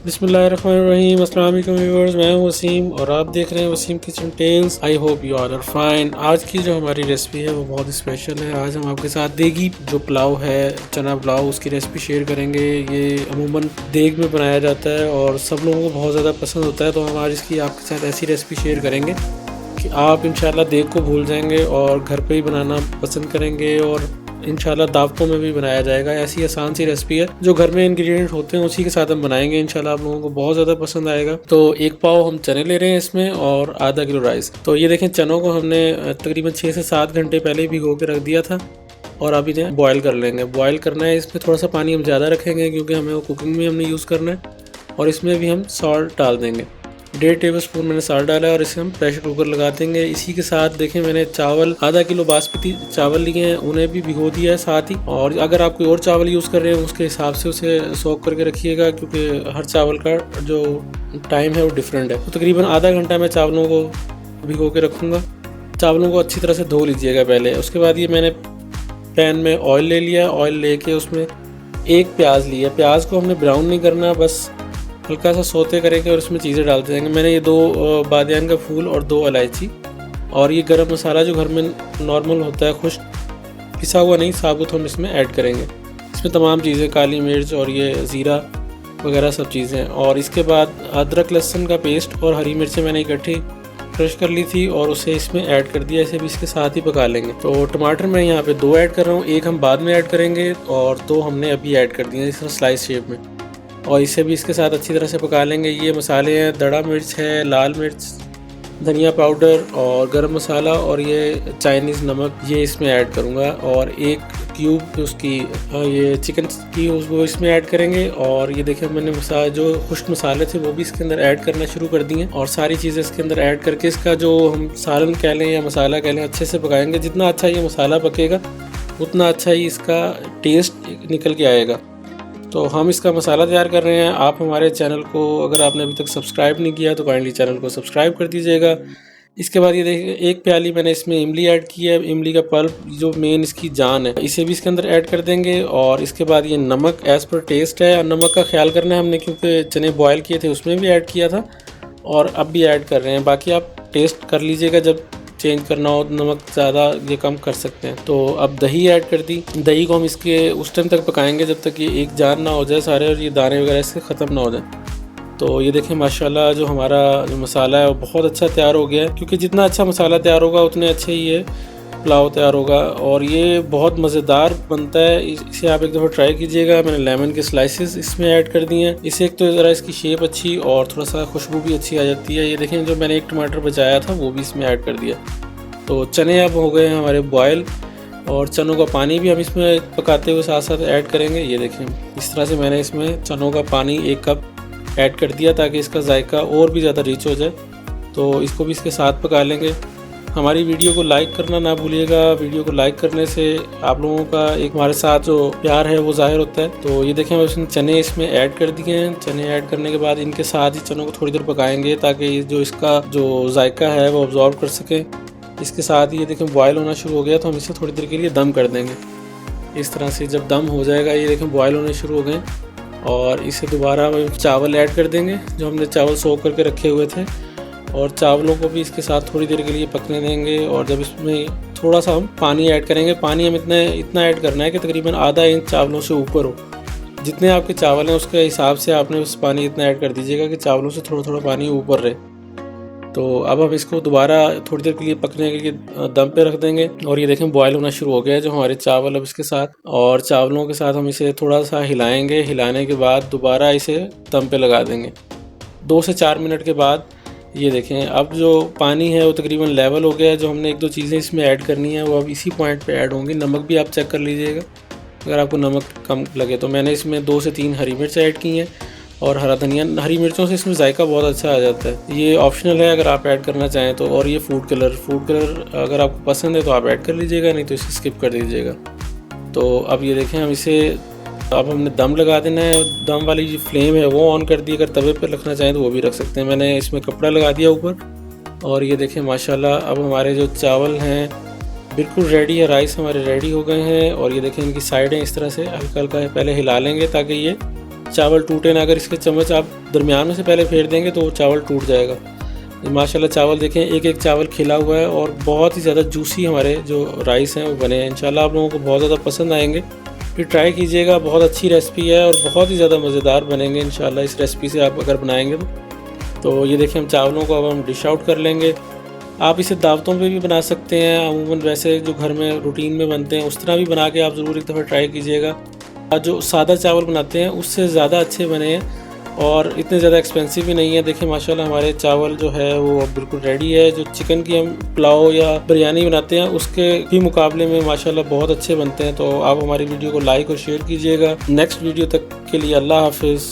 बिस्मिल्लाहिर्रहमानिर्रहीम। अस्सलाम वालेकुम व्यूअर्स, मैं हूं वसीम और आप देख रहे हैं Wasim kitchen tales. I hope you all are fine. आज की जो हमारी रेसिपी है वो बहुत स्पेशल है। आज हम आपके साथ देगी जो पुलाव है, चना पुलाव, उसकी रेसिपी शेयर करेंगे। ये अमूमन देग में बनाया जाता है और सब लोगों को बहुत ज़्यादा पसंद होता है, तो हम आज इसकी आपके साथ ऐसी रेसिपी शेयर करेंगे कि आप इंशाल्लाह देग को भूल जाएंगे और घर पे ही बनाना पसंद करेंगे और इंशाल्लाह दावतों में भी बनाया जाएगा। ऐसी आसान सी रेसिपी है, जो घर में इंग्रेडिएंट होते हैं उसी के साथ हम बनाएंगे। इंशाल्लाह आप लोगों को बहुत ज़्यादा पसंद आएगा। तो एक पाव हम चने ले रहे हैं इसमें और आधा किलो राइस। तो ये देखें, चनों को हमने तकरीबन 6 से 7 घंटे पहले ही भिगो के रख दिया था और अभी इन्हें बॉयल कर लेंगे। बॉयल करना है, इसमें थोड़ा सा पानी हम ज़्यादा रखेंगे क्योंकि हमें वो कुकिंग में हमने यूज़ करना है। और इसमें भी हम सॉल्ट डाल देंगे, 1.5 टेबल स्पून मैंने सॉल्ट डाला है और इसे हम प्रेशर कुकर लगा देंगे। इसी के साथ देखें, मैंने चावल आधा किलो बासमती चावल लिए हैं, उन्हें भी भिगो दिया है साथ ही। और अगर आप कोई और चावल यूज़ कर रहे हैं उसके हिसाब से उसे सोक करके रखिएगा, क्योंकि हर चावल का जो टाइम है वो डिफरेंट है। तो तकरीबन आधा घंटा मैं चावलों को भिगो के रखूँगा। चावलों को अच्छी तरह से धो लीजिएगा पहले। उसके बाद ये मैंने पैन में ऑयल ले लिया। ऑयल लेके उसमें एक प्याज लिया। प्याज को हमने ब्राउन नहीं करना, बस हल्का सा सोते करेंगे और इसमें चीज़ें डालते जाएंगे। मैंने ये 2 बादियान का फूल और 2 इलायची और ये गरम मसाला जो घर में नॉर्मल होता है, खुश्क पिसा हुआ नहीं, साबुत, हम इसमें ऐड करेंगे। इसमें तमाम चीज़ें, काली मिर्च और ये ज़ीरा वगैरह सब चीज़ें। और इसके बाद अदरक लहसुन का पेस्ट और हरी मिर्चें मैंने इकट्ठी क्रश कर ली थी और उसे इसमें ऐड कर दिया। इसे भी इसके साथ ही पका लेंगे। तो टमाटर मैं यहाँ पे 2 ऐड कर रहा हूँ, एक हम बाद में ऐड करेंगे और 2 हमने अभी ऐड कर दिए इस तरह स्लाइस शेप में। और इसे भी इसके साथ अच्छी तरह से पका लेंगे। ये मसाले हैं, दड़ा मिर्च है, लाल मिर्च, धनिया पाउडर और गरम मसाला और ये चाइनीज़ नमक, ये इसमें ऐड करूँगा। और एक क्यूब उसकी ये चिकन की वो इसमें ऐड करेंगे। और ये देखिए, मैंने जो खुश्क मसाले थे वो भी इसके अंदर ऐड करना शुरू कर दिए और सारी चीज़ें इसके अंदर ऐड करके इसका जो हम सालन कह लें या मसाला कह लें, अच्छे से पकाएंगे। जितना अच्छा ये मसाला पकेगा उतना अच्छा ही इसका टेस्ट निकल के आएगा। तो हम इसका मसाला तैयार कर रहे हैं। आप हमारे चैनल को अगर आपने अभी तक सब्सक्राइब नहीं किया तो काइंडली चैनल को सब्सक्राइब कर दीजिएगा। इसके बाद ये देखिए, 1 प्याली मैंने इसमें इमली ऐड की है। इमली का पल्प जो मेन इसकी जान है, इसे भी इसके अंदर ऐड कर देंगे। और इसके बाद ये नमक एज़ पर टेस्ट है। नमक का ख्याल करना है हमने, क्योंकि चने बॉयल किए थे उसमें भी ऐड किया था और अब भी ऐड कर रहे हैं। बाकी आप टेस्ट कर लीजिएगा, जब चेंज करना हो, नमक ज़्यादा ये कम कर सकते हैं। तो अब दही ऐड कर दी। दही को हम इसके उस टाइम तक पकाएंगे जब तक ये एक जान ना हो जाए सारे और ये दाने वगैरह इसके ख़त्म ना हो जाए। तो ये देखें, माशाल्लाह जो हमारा जो मसाला है वो बहुत अच्छा तैयार हो गया है, क्योंकि जितना अच्छा मसाला तैयार होगा उतने अच्छे ही ये पुलाव तैयार होगा और ये बहुत मज़ेदार बनता है। इसे आप एक दफ़ा ट्राई कीजिएगा। मैंने लेमन के स्लाइसेस इसमें ऐड कर दिए हैं। इससे एक तो ज़रा इसकी शेप अच्छी और थोड़ा सा खुशबू भी अच्छी आ जाती है। ये देखें, जो मैंने एक टमाटर बचाया था वो भी इसमें ऐड कर दिया। तो चने अब हो गए हैं हमारे बॉयल और चनों का पानी भी हम इसमें पकाते हुए साथ साथ ऐड करेंगे। ये देखें, इस तरह से मैंने इसमें चनों का पानी 1 कप ऐड कर दिया ताकि इसका जायका और भी ज़्यादा रिच हो जाए। तो इसको भी इसके साथ पका लेंगे। हमारी वीडियो को लाइक करना ना भूलिएगा। वीडियो को लाइक करने से आप लोगों का एक हमारे साथ जो प्यार है वो ज़ाहिर होता है। तो ये देखें, उसने चने इसमें ऐड कर दिए हैं। चने ऐड करने के बाद इनके साथ ही चनों को थोड़ी देर पकाएंगे ताकि जो इसका जो जायका है वो अब्जॉर्ब कर सके। इसके साथ ही ये देखें बॉयल होना शुरू हो गया, तो हम इसे थोड़ी देर के लिए दम कर देंगे। इस तरह से जब दम हो जाएगा, ये देखें बॉयल होने शुरू हो गए और इसे दोबारा चावल ऐड कर देंगे जो हमने चावल सोख करके रखे हुए थे और चावलों को भी इसके साथ थोड़ी देर के लिए पकने देंगे। और जब इसमें थोड़ा सा हम पानी ऐड करेंगे, पानी हम इतना ऐड करना है कि तकरीबन आधा इंच चावलों से ऊपर हो। जितने आपके चावल हैं उसके हिसाब से आपने उस पानी इतना ऐड कर दीजिएगा कि चावलों से थोड़ा थोड़ा पानी ऊपर रहे। तो अब हम इसको दोबारा थोड़ी देर के लिए पकने के लिए दम पे रख देंगे। और ये देखें, बॉयल होना शुरू हो गया है जो हमारे चावल। अब इसके साथ और चावलों के साथ हम इसे थोड़ा सा हिलाएंगे। हिलाने के बाद दोबारा इसे दम पे लगा देंगे। 2 से 4 मिनट के बाद ये देखें, अब जो पानी है वो तकरीबन लेवल हो गया है। जो हमने 1-2 चीज़ें इसमें ऐड करनी है वो अब इसी पॉइंट पे ऐड होंगी। नमक भी आप चेक कर लीजिएगा, अगर आपको नमक कम लगे तो। मैंने इसमें 2 से 3 हरी मिर्च ऐड की हैं और हरा धनिया। हरी मिर्चों से इसमें जायका बहुत अच्छा आ जाता है। ये ऑप्शनल है अगर आप ऐड करना चाहें तो। और ये फूड कलर अगर आपको पसंद है तो आप ऐड कर लीजिएगा, नहीं तो इसे स्किप कर दीजिएगा। तो अब ये देखें, हम इसे अब हमने दम लगा देना है। दम वाली जो फ्लेम है वो ऑन कर दी। अगर तवे पर रखना चाहें तो वो भी रख सकते हैं। मैंने इसमें कपड़ा लगा दिया ऊपर। और ये देखें, माशाल्लाह अब हमारे जो चावल हैं बिल्कुल रेडी है। राइस हमारे रेडी हो गए हैं। और ये देखें, इनकी साइडें इस तरह से हल्का हल्का पहले हिला लेंगे ताकि ये चावल टूटे ना। अगर इसके चम्मच आप दरमियान में से पहले फेर देंगे तो वो चावल टूट जाएगा। माशाल्लाह चावल देखें, एक एक चावल खिला हुआ है और बहुत ही ज़्यादा जूसी हमारे जो राइस हैं वो बने हैं। इंशाल्लाह आप लोगों को बहुत ज़्यादा पसंद आएंगे, फिर ट्राई कीजिएगा। बहुत अच्छी रेसिपी है और बहुत ही ज़्यादा मज़ेदार बनेंगे इंशाल्लाह इस रेसिपी से आप अगर बनाएंगे तो। ये देखिए हम चावलों को अब हम डिश आउट कर लेंगे। आप इसे दावतों पे भी बना सकते हैं, अमूमन वैसे जो घर में रूटीन में बनते हैं उस तरह भी बना के आप ज़रूर एक दफ़ा ट्राई कीजिएगा। जो सादा चावल बनाते हैं उससे ज़्यादा अच्छे बने हैं और इतने ज़्यादा एक्सपेंसिव भी नहीं है। देखिए माशाल्लाह हमारे चावल जो है वो अब बिल्कुल रेडी है। जो चिकन की हम पुलाव या बिरयानी बनाते हैं उसके भी मुकाबले में माशाल्लाह बहुत अच्छे बनते हैं। तो आप हमारी वीडियो को लाइक और शेयर कीजिएगा। नेक्स्ट वीडियो तक के लिए अल्लाह हाफिज़।